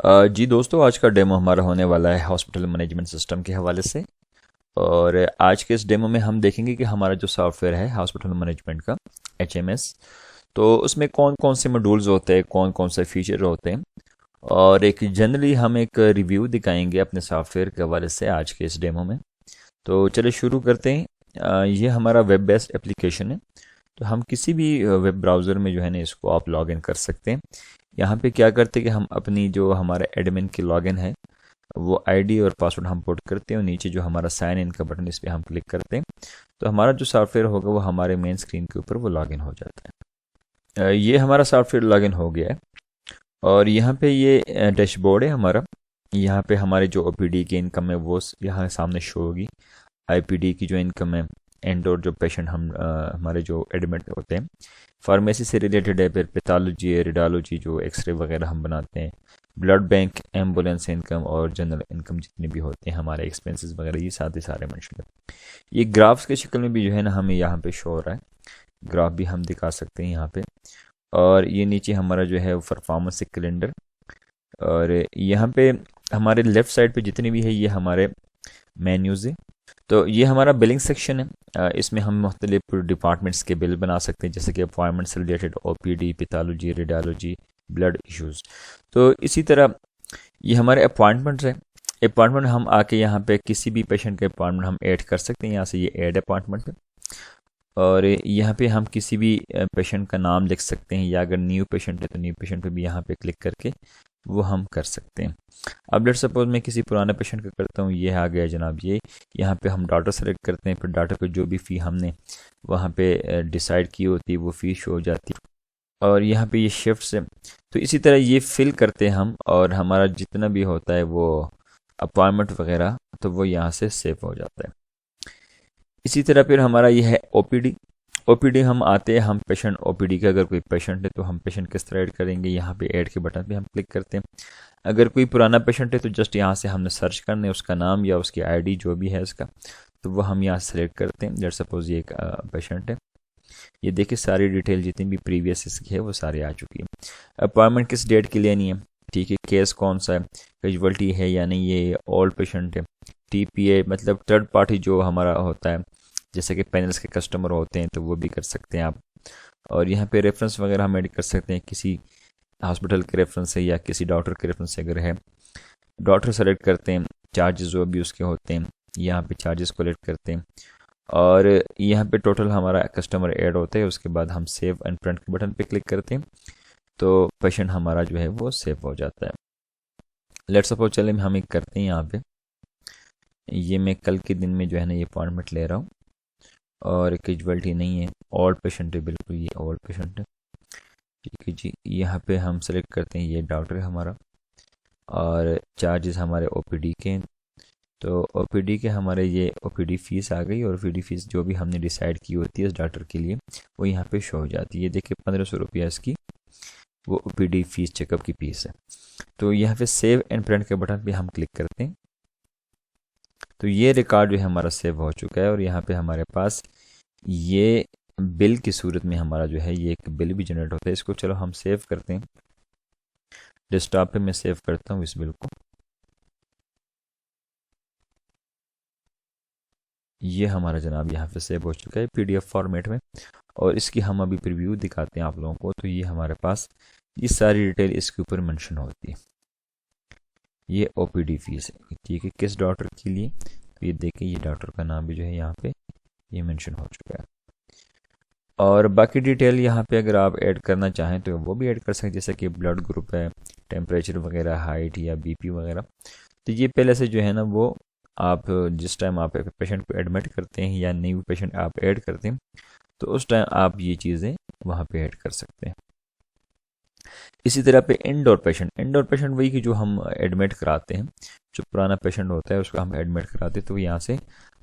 जी दोस्तों, आज का डेमो हमारा होने वाला है हॉस्पिटल मैनेजमेंट सिस्टम के हवाले से। और आज के इस डेमो में हम देखेंगे कि हमारा जो सॉफ्टवेयर है हॉस्पिटल मैनेजमेंट का HMS, तो उसमें कौन कौन से मॉड्यूल्स होते हैं, कौन कौन से फीचर होते हैं। और एक जनरली हम एक रिव्यू दिखाएंगे अपने सॉफ्टवेयर के हवाले से आज के इस डेमो में। तो चलिए शुरू करते हैं। ये हमारा वेब बेस्ड एप्लीकेशन है। तो हम किसी भी वेब ब्राउज़र में जो है ना इसको आप लॉग इन कर सकते हैं। यहाँ पे क्या करते हैं कि हम अपनी जो हमारा एडमिन की लॉगिन है वो आईडी और पासवर्ड हम पुट करते हैं, और नीचे जो हमारा साइन इन का बटन इस पर हम क्लिक करते हैं तो हमारा जो सॉफ्टवेयर होगा वो हमारे मेन स्क्रीन के ऊपर वो लॉगिन हो जाता है। ये हमारा सॉफ्टवेयर लॉगिन हो गया है। और यहाँ पे ये डैशबोर्ड है हमारा। यहाँ पे हमारे जो OPD की इनकम है वो यहाँ सामने शो होगी। IPD की जो इनकम है, एंड और जो पेशेंट हमारे जो एडमिट होते हैं, फार्मेसी से रिलेटेड है, फिर पैथोलॉजी है, रेडियोलॉजी जो एक्सरे वगैरह हम बनाते हैं, ब्लड बैंक, एम्बुलेंस इनकम और जनरल इनकम जितने भी होते हैं हमारे एक्सपेंसेस वगैरह, ये साथ ही सारे मेंशन है। ये ग्राफ्स के शक्ल में भी जो है ना हमें यहाँ पे शो हो रहा है। ग्राफ भी हम दिखा सकते हैं यहाँ पे। और ये नीचे हमारा जो है परफॉर्मेंस कैलेंडर। और यहाँ पे हमारे लेफ़्ट साइड पे जितने भी है ये हमारे मेन्यूज़ है। तो ये हमारा बिलिंग सेक्शन है। इसमें हम मुख्तलिफ डिपार्टमेंट्स के बिल बना सकते हैं, जैसे कि अपॉइंटमेंट से related OPD, pathology, radiology, blood issues. तो इसी तरह ये हमारे अपॉइंटमेंट्स हैं। अपॉइंटमेंट हम आके यहाँ पे किसी भी पेशेंट के अपॉइंटमेंट हम ऐड कर सकते हैं। यहाँ से ये ऐड अपॉइंटमेंट है। और यहाँ पे हम किसी भी पेशेंट का नाम लिख सकते हैं, या अगर न्यू पेशेंट है तो न्यू पेशेंट पे भी यहाँ पे क्लिक करके वो हम कर सकते हैं। अब लेट सपोज मैं किसी पुराने पेशेंट का करता हूँ, ये आ गया जनाब। ये यहाँ पे हम डाटा सेलेक्ट करते हैं, फिर डाटा को जो भी फ़ी हमने वहाँ पे डिसाइड की होती है वो फ़ी शो हो जाती है। और यहाँ पे ये शिफ्ट है। तो इसी तरह ये फिल करते हैं हम, और हमारा जितना भी होता है वो अपॉइंटमेंट वगैरह तो वो यहाँ से सेव हो जाता है। इसी तरह फिर हमारा ये है OPD हम आते हैं, हम पेशेंट OPD का अगर कोई पेशेंट है तो हम पेशेंट किस तरह ऐड करेंगे, यहाँ पे ऐड के बटन पे हम क्लिक करते हैं। अगर कोई पुराना पेशेंट है तो जस्ट यहाँ से हमने सर्च करना है उसका नाम या उसकी ID जो भी है उसका, तो वो हम यहाँ सेलेक्ट करते हैं। लेट्स सपोज ये एक पेशेंट है। ये देखिए सारी डिटेल जितनी भी प्रीवियस इसकी है वो सारी आ चुकी है। अपॉइंटमेंट किस डेट के लिए नहीं है, ठीक है, केस कौन सा है, कैजुअल्टी है या नहीं, ये ओल्ड पेशेंट है, TPA मतलब थर्ड पार्टी जो हमारा होता है, जैसे कि पैनल्स के कस्टमर होते हैं तो वो भी कर सकते हैं आप। और यहाँ पे रेफरेंस वगैरह हम ऐड कर सकते हैं, किसी हॉस्पिटल के रेफरेंस से या किसी डॉक्टर के रेफरेंस से अगर है। डॉक्टर सेलेक्ट करते हैं, चार्जेस जो भी उसके होते हैं यहाँ पे चार्जेस कलेक्ट करते हैं। और यहाँ पे टोटल हमारा कस्टमर ऐड होता है। उसके बाद हम सेव एंड प्रिंट के बटन पे क्लिक करते हैं तो पेशेंट हमारा जो है वो सेव हो जाता है। लेट्स सपोज चले हम एक करते हैं यहाँ पे। ये मैं कल के दिन में जो है ना ये अपॉइंटमेंट ले रहा हूँ, और कैजुअल्टी नहीं है, ओल्ड पेशेंट है, बिल्कुल ये ओल्ड पेशेंट है। ठीक है जी, यहाँ पे हम सेलेक्ट करते हैं ये डॉक्टर है हमारा, और चार्जेस हमारे OPD के हैं। तो OPD के हमारे ये OPD फ़ीस आ गई, और OPD फ़ीस जो भी हमने डिसाइड की होती है इस डॉक्टर के लिए वो यहाँ पे शो हो जाती है। ये देखिए 1500 रुपया इसकी वो OPD फ़ीस, चेकअप की फ़ीस है। तो यहाँ पे सेव एंड प्रिंट के बटन पे हम क्लिक करते हैं तो ये रिकॉर्ड जो है हमारा सेव हो चुका है। और यहाँ पे हमारे पास ये बिल की सूरत में हमारा जो है ये एक बिल भी जनरेट होता है। इसको चलो हम सेव करते हैं। डेस्कटॉप पे मैं सेव करता हूँ इस बिल को। ये हमारा जनाब यहाँ पे सेव हो चुका है PDF फॉर्मेट में। और इसकी हम अभी प्रीव्यू दिखाते हैं आप लोगों को। तो ये हमारे पास ये सारी डिटेल इसके ऊपर मेंशन होती है। ये OPD फीस है, ठीक है, किस डॉक्टर के लिए, तो ये देखिए ये डॉक्टर का नाम भी जो है यहाँ पे ये मेंशन हो चुका है। और बाकी डिटेल यहाँ पे अगर आप ऐड करना चाहें तो वो भी ऐड कर सकते हैं, जैसे कि ब्लड ग्रुप है, टेम्परेचर वगैरह, हाइट या BP वगैरह। तो ये पहले से जो है ना वो आप जिस टाइम आप पेशेंट को एडमिट करते हैं या न्यू पेशेंट आप ऐड करते हैं तो उस टाइम आप ये चीज़ें वहाँ पे ऐड कर सकते हैं। इसी तरह पे इंडोर पेशेंट वही कि जो हम एडमिट कराते हैं, जो पुराना पेशेंट होता है उसको हम एडमिट कराते हैं तो यहाँ से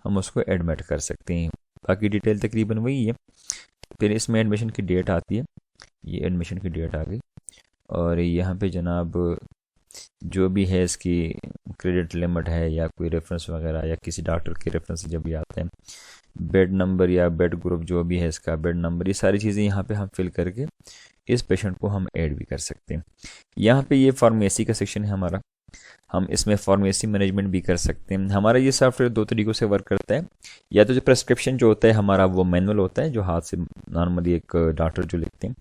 हम उसको एडमिट कर सकते हैं। बाकी डिटेल तकरीबन वही है। फिर इसमें एडमिशन की डेट आती है, ये एडमिशन की डेट आ गई। और यहाँ पे जनाब जो भी है इसकी क्रेडिट लिमिट है या कोई रेफरेंस वगैरह या किसी डॉक्टर के रेफरेंस जब भी आते हैं, बेड नंबर या बेड ग्रुप जो भी है इसका बेड नंबर, ये सारी चीज़ें यहाँ पे हम फिल करके इस पेशेंट को हम ऐड भी कर सकते हैं। यहाँ पे ये फार्मेसी का सेक्शन है हमारा, हम इसमें फार्मेसी मैनेजमेंट भी कर सकते हैं। हमारा ये सॉफ्टवेयर दो तरीक़ों से वर्क करता है, या तो जो प्रेस्क्रिप्शन जो होता है हमारा वो मैनुअल होता है जो हाथ से नॉर्मली एक डॉक्टर जो लिखते हैं,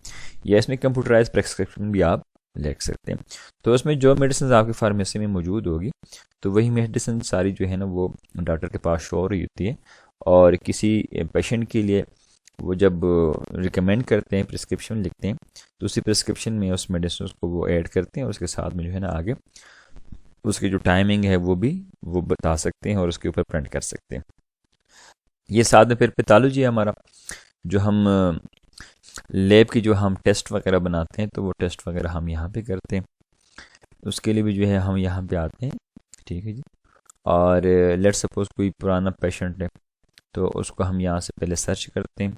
या इसमें कंप्यूटराइज प्रेस्क्रिप्शन भी आप लिख सकते हैं। तो उसमें जो मेडिसिन आपकी फार्मेसी में मौजूद होगी तो वही मेडिसिन सारी जो है ना वो डॉक्टर के पास शो हो रही होती है, और किसी पेशेंट के लिए वो जब रिकमेंड करते हैं, प्रिस्क्रिप्शन लिखते हैं, तो उसी प्रिस्क्रिप्शन में उस मेडिसिन को वो ऐड करते हैं, और उसके साथ में जो है ना आगे उसकी जो टाइमिंग है वो बता सकते हैं और उसके ऊपर प्रिंट कर सकते हैं। ये साथ में फिर पैथोलॉजी है हमारा, जो हम लैब की जो हम टेस्ट वगैरह बनाते हैं तो वो टेस्ट वगैरह हम यहाँ पे करते हैं, उसके लिए भी जो है हम यहाँ पे आते हैं। ठीक है जी। और लेट सपोज कोई पुराना पेशेंट है तो उसको हम यहाँ से पहले सर्च करते हैं,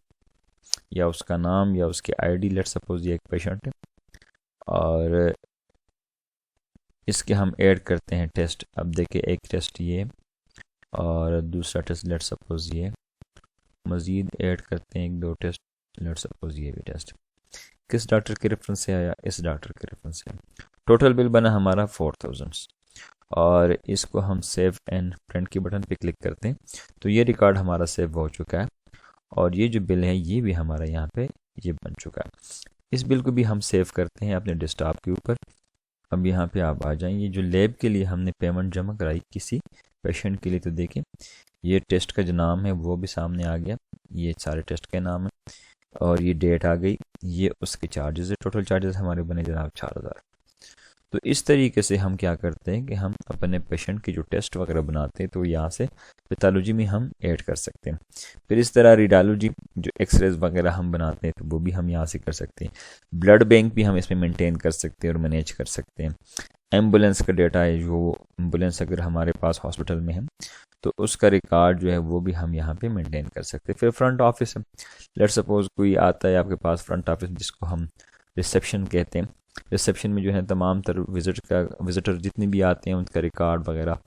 या उसका नाम या उसकी आईडी, लेट सपोज ये एक पेशेंट है और इसके हम ऐड करते हैं टेस्ट। अब देखिए एक टेस्ट ये और दूसरा टेस्ट लेट सपोज ये, मज़ीद ऐड करते हैं एक दो टेस्ट, लेट सपोज ये भी टेस्ट। किस डॉक्टर के रेफरेंस से आया? इस डॉक्टर के रेफरेंस से। टोटल बिल बना हमारा 4000, और इसको हम सेव एंड प्रिंट की बटन पे क्लिक करते हैं तो ये रिकॉर्ड हमारा सेव हो चुका है, और ये जो बिल है ये भी हमारा यहाँ पे ये बन चुका है। इस बिल को भी हम सेव करते हैं अपने डेस्कटॉप के ऊपर। अब यहाँ पे आप आ जाएंगे, जो लैब के लिए हमने पेमेंट जमा कराई किसी पेशेंट के लिए, तो देखें ये टेस्ट का जो नाम है वो भी सामने आ गया, ये सारे टेस्ट के नाम है, और ये डेट आ गई, ये उसके चार्जेस है। टोटल चार्जेस हमारे बने जनाब 4000। तो इस तरीके से हम क्या करते हैं कि हम अपने पेशेंट की जो टेस्ट वगैरह बनाते हैं तो यहाँ से पैथोलॉजी में हम ऐड कर सकते हैं। फिर इस तरह रेडियोलॉजी जो एक्सरेज वगैरह हम बनाते हैं तो वो भी हम यहाँ से कर सकते हैं। ब्लड बैंक भी हम इसमें मेंटेन कर सकते हैं और मैनेज कर सकते हैं। एम्बुलेंस का डेटा है, जो एम्बुलेंस अगर हमारे पास हॉस्पिटल में है तो उसका रिकॉर्ड जो है वो भी हम यहाँ पे मेंटेन कर सकते हैं। फिर फ्रंट ऑफिस है, लेट सपोज कोई आता है आपके पास फ्रंट ऑफिस, जिसको हम रिसेप्शन कहते हैं। रिसेप्शन में जो है तमाम तर विजिटर जितने भी आते हैं उनका रिकॉर्ड वगैरह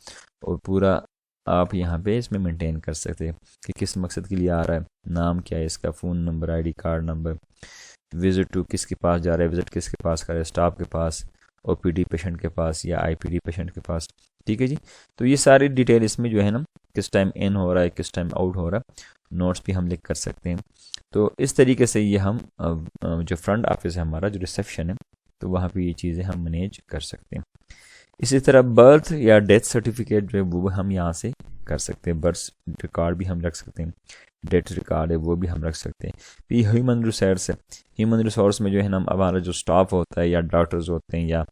और पूरा आप यहाँ पे इसमें मेंटेन कर सकते हैं कि किस मकसद के लिए आ रहा है, नाम क्या है इसका, phone number, ID card number, visit to किसके पास जा रहा है, विजिट किसके पास कर रहा है, स्टाफ के पास, ओपीडी पेशेंट के पास या आईपीडी पेशेंट के पास। ठीक है जी। तो ये सारी डिटेल इसमें जो है ना किस टाइम इन हो रहा है, किस टाइम आउट हो रहा है, नोट्स भी हम लिख कर सकते हैं। तो इस तरीके से ये हम जो फ्रंट ऑफिस है हमारा, जो रिसेप्शन है, तो वहाँ पे ये चीज़ें हम मैनेज कर सकते हैं। इसी तरह बर्थ या डेथ सर्टिफिकेट जो है वो हम यहाँ से कर सकते हैं। बर्थ रिकॉर्ड भी हम रख सकते हैं, डेथ रिकॉर्ड है वो भी हम रख सकते हैं। फिर ह्यूमन रिसोर्स है, ह्यूमन रिसोर्स में जो है ना हमारा जो स्टाफ होता है या डॉक्टर्स होते हैं या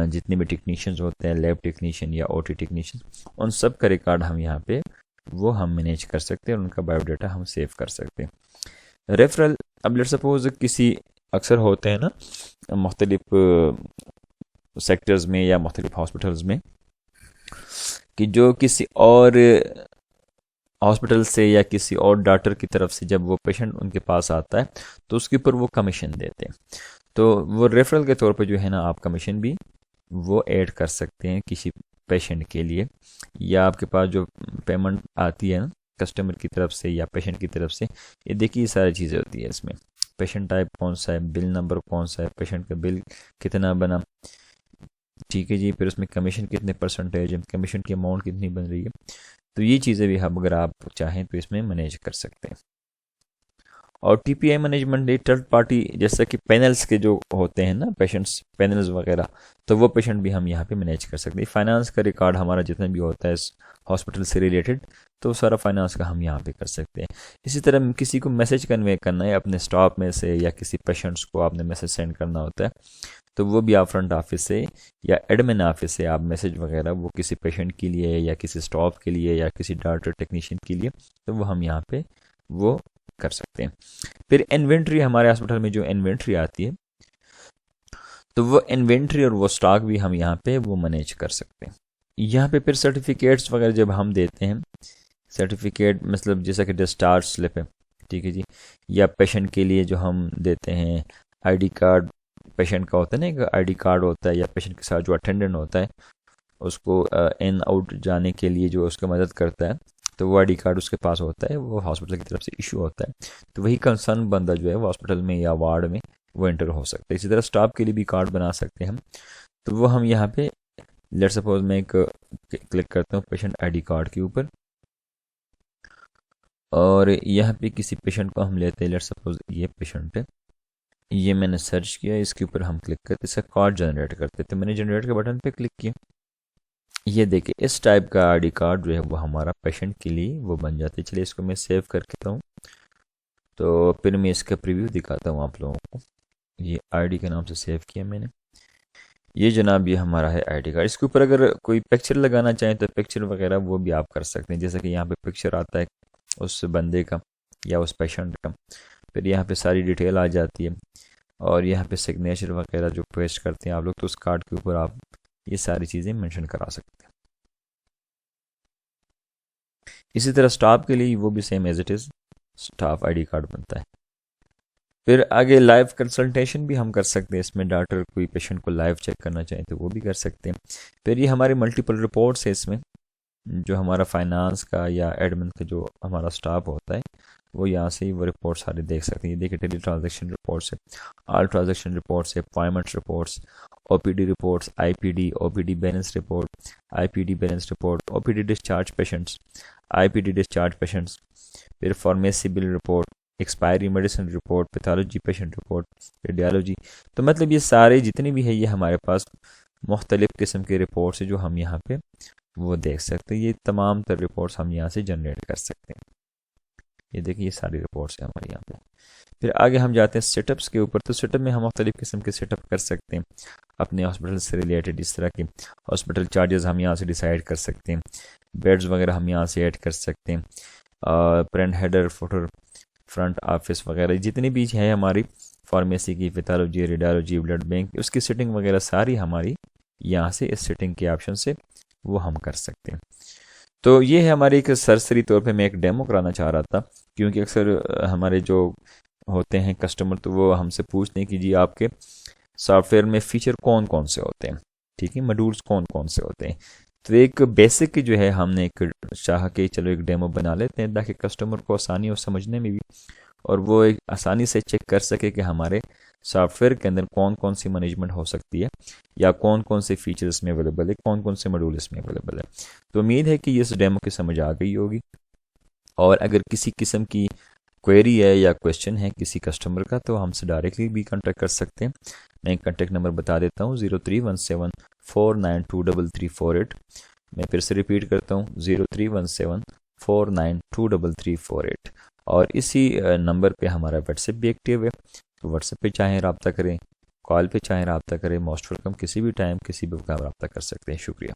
जितने भी टेक्नीशियंस होते हैं, लैब टेक्नीशियन या ओटी टेक्नीशियन, उन सब का रिकॉर्ड हम यहाँ पे वो हम मैनेज कर सकते हैं और उनका बायोडाटा हम सेव कर सकते हैं। रेफरल, अब लेट सपोज किसी अक्सर होते हैं ना मुख्तलिफ सेक्टर्स में या मुख्तलिफ हॉस्पिटल्स में कि जो किसी और हॉस्पिटल से या किसी और डॉक्टर की तरफ से जब वो पेशेंट उनके पास आता है तो उसके ऊपर वो कमीशन देते हैं। तो वो रेफरल के तौर पे जो है ना आप कमीशन भी वो ऐड कर सकते हैं किसी पेशेंट के लिए, या आपके पास जो पेमेंट आती है ना कस्टमर की तरफ से या पेशेंट की तरफ से, ये देखिए सारी चीज़ें होती है इसमें। पेशेंट टाइप कौन सा है, बिल नंबर कौन सा है, पेशेंट का बिल कितना बना, ठीक है जी, फिर उसमें कमीशन कितने परसेंटेज है, कमीशन की अमाउंट कितनी बन रही है। तो ये चीज़ें भी हम अगर आप चाहें तो इसमें मैनेज कर सकते हैं। और टीपीआई मैनेजमेंट थर्ड पार्टी, जैसा कि पैनल्स के जो होते हैं ना पेशेंट्स पैनल्स वगैरह, तो वो पेशेंट भी हम यहाँ पे मैनेज कर सकते हैं। फाइनेंस का रिकॉर्ड हमारा जितना भी होता है इस हॉस्पिटल से रिलेटेड, तो सारा फाइनेंस का हम यहाँ पे कर सकते हैं। इसी तरह किसी को मैसेज कन्वे करना है अपने स्टाफ में से या किसी पेशेंट्स को आपने मैसेज सेंड करना होता है, तो वो भी आप फ्रंट ऑफिस से या एडमिन ऑफिस से आप मैसेज वगैरह वो किसी पेशेंट के लिए या किसी स्टाफ के लिए या किसी डॉक्टर टेक्नीशियन के लिए, तो वो हम यहाँ पे वो कर सकते हैं। फिर इन्वेंट्री, हमारे हॉस्पिटल में जो इन्वेंट्री आती है तो वो इन्वेंट्री और वो स्टॉक भी हम यहाँ पे वो मैनेज कर सकते हैं। यहाँ पे फिर सर्टिफिकेट्स वगैरह जब हम देते हैं, सर्टिफिकेट मतलब जैसा कि डिस्चार्ज स्लिप है, ठीक है जी, या पेशेंट के लिए जो हम देते हैं आईडी कार्ड, पेशेंट का होता है ना एक आईडी कार्ड होता है, या पेशेंट के साथ जो अटेंडेंट होता है उसको इन आउट जाने के लिए जो उसकी मदद करता है, तो वो आईडी कार्ड उसके पास होता है, वो हॉस्पिटल की तरफ से इशू होता है। तो वही कंसर्न बंदा जो है वो हॉस्पिटल में या वार्ड में वो एंटर हो सकता है। इसी तरह स्टाफ के लिए भी कार्ड बना सकते हैं हम। तो वो हम यहाँ पे लेट सपोज मैं एक क्लिक करता हूँ पेशेंट आईडी कार्ड के ऊपर, और यहाँ पे किसी पेशेंट को हम लेते हैं, लेट सपोज ये पेशेंट है, ये मैंने सर्च किया, इसके ऊपर हम क्लिक करते इसका कार्ड जनरेट करते। तो मैंने जनरेट के बटन पे क्लिक किया, ये देखिए इस टाइप का आईडी कार्ड जो है वो हमारा पेशेंट के लिए वो बन जाता है। चलिए इसको मैं सेव करके हूँ, तो फिर मैं इसका प्रीव्यू दिखाता हूँ आप लोगों को। ये आईडी के नाम से सेव किया मैंने। ये जनाब ये हमारा है आईडी कार्ड। इसके ऊपर अगर कोई पिक्चर लगाना चाहें तो पिक्चर वगैरह वो भी आप कर सकते हैं, जैसे कि यहाँ पे पिक्चर आता है उस बंदे का या उस पेशेंट का, फिर यहाँ पे सारी डिटेल आ जाती है, और यहाँ पे सिग्नेचर वगैरह जो पेस्ट करते हैं आप लोग, तो उस कार्ड के ऊपर आप ये सारी चीज़ें मेंशन करा सकते हैं। इसी तरह स्टाफ के लिए वो भी same as it is staff ID card बनता है। फिर आगे लाइव कंसल्टेशन भी हम कर सकते हैं इसमें, डॉक्टर कोई पेशेंट को लाइव चेक करना चाहें तो वो भी कर सकते हैं। फिर ये हमारे मल्टीपल रिपोर्ट्स है इसमें, जो हमारा फाइनेंस का या एडमिन का जो हमारा स्टाफ होता है वो यहाँ से ही वो रिपोर्ट सारे देख सकते हैं। ये देखिए टेली ट्रांजेक्शन रिपोर्ट्स है, ऑल ट्रांजेक्शन रिपोर्ट्स है, appointment reports, OPD reports, IPD, OPD balance report, IPD balance report, OPD discharge patients, IPD discharge patients, फिर pharmacy bill report, expiry medicine report, pathology patient report, radiology. तो मतलब ये सारे जितने भी है ये हमारे पास मुख्तलिफ़ किस्म के रिपोर्ट्स है जो हम यहाँ पे वो देख सकते हैं। ये तमाम तर रिपोर्ट्स हम यहाँ से जनरेट कर सकते हैं। ये देखिए ये सारी रिपोर्ट्स है हमारे यहाँ पे। फिर आगे हम जाते हैं सेटअप्स के ऊपर। तो सेटअप में हम मुख्तलिफ़ किस्म के सेटअप कर सकते हैं अपने हॉस्पिटल से रिलेटेड। इस तरह के हॉस्पिटल चार्जेस हम यहाँ से डिसाइड कर सकते हैं, बेड्स वगैरह हम यहाँ से ऐड कर सकते हैं, print header, footer, front office वगैरह जितनी भी है हमारी, फार्मेसी की, पैथोलॉजी, रेडियोलॉजी, ब्लड बैंक, उसकी सेटिंग वगैरह सारी हमारी यहाँ से इस सेटिंग के ऑप्शन से वो हम कर सकते हैं। तो ये है हमारी एक सरसरी तौर पे मैं एक डेमो कराना चाह रहा था, क्योंकि अक्सर हमारे जो होते हैं कस्टमर तो वो हमसे पूछते हैं कि जी आपके सॉफ्टवेयर में फ़ीचर कौन कौन से होते हैं, ठीक है, मॉड्यूल्स कौन कौन से होते हैं। तो एक बेसिक जो है हमने एक चाह के चलो एक डेमो बना लेते हैं ताकि कस्टमर को आसानी हो समझने में भी, और वो एक आसानी से चेक कर सके कि हमारे सॉफ्टवेयर के अंदर कौन कौन सी मैनेजमेंट हो सकती है या कौन कौन से फीचर्स इसमें अवेलेबल है, कौन कौन से मॉड्यूल इसमें अवेलेबल है। तो उम्मीद है कि इस डेमो की समझ आ गई होगी। और अगर किसी किस्म की क्वेरी है या क्वेश्चन है किसी कस्टमर का तो हमसे डायरेक्टली भी कांटेक्ट कर सकते हैं। मैं कांटेक्ट नंबर बता देता हूँ 0317492348। मैं फिर से रिपीट करता हूँ 0317492348। और इसी नंबर पे हमारा व्हाट्सएप भी एक्टिव है, तो व्हाट्सएप पे चाहें रब्ता करें, कॉल पे चाहें रब्ता करें, मोस्ट वेलकम, किसी भी टाइम किसी भी वक्त रब्ता कर सकते हैं। शुक्रिया।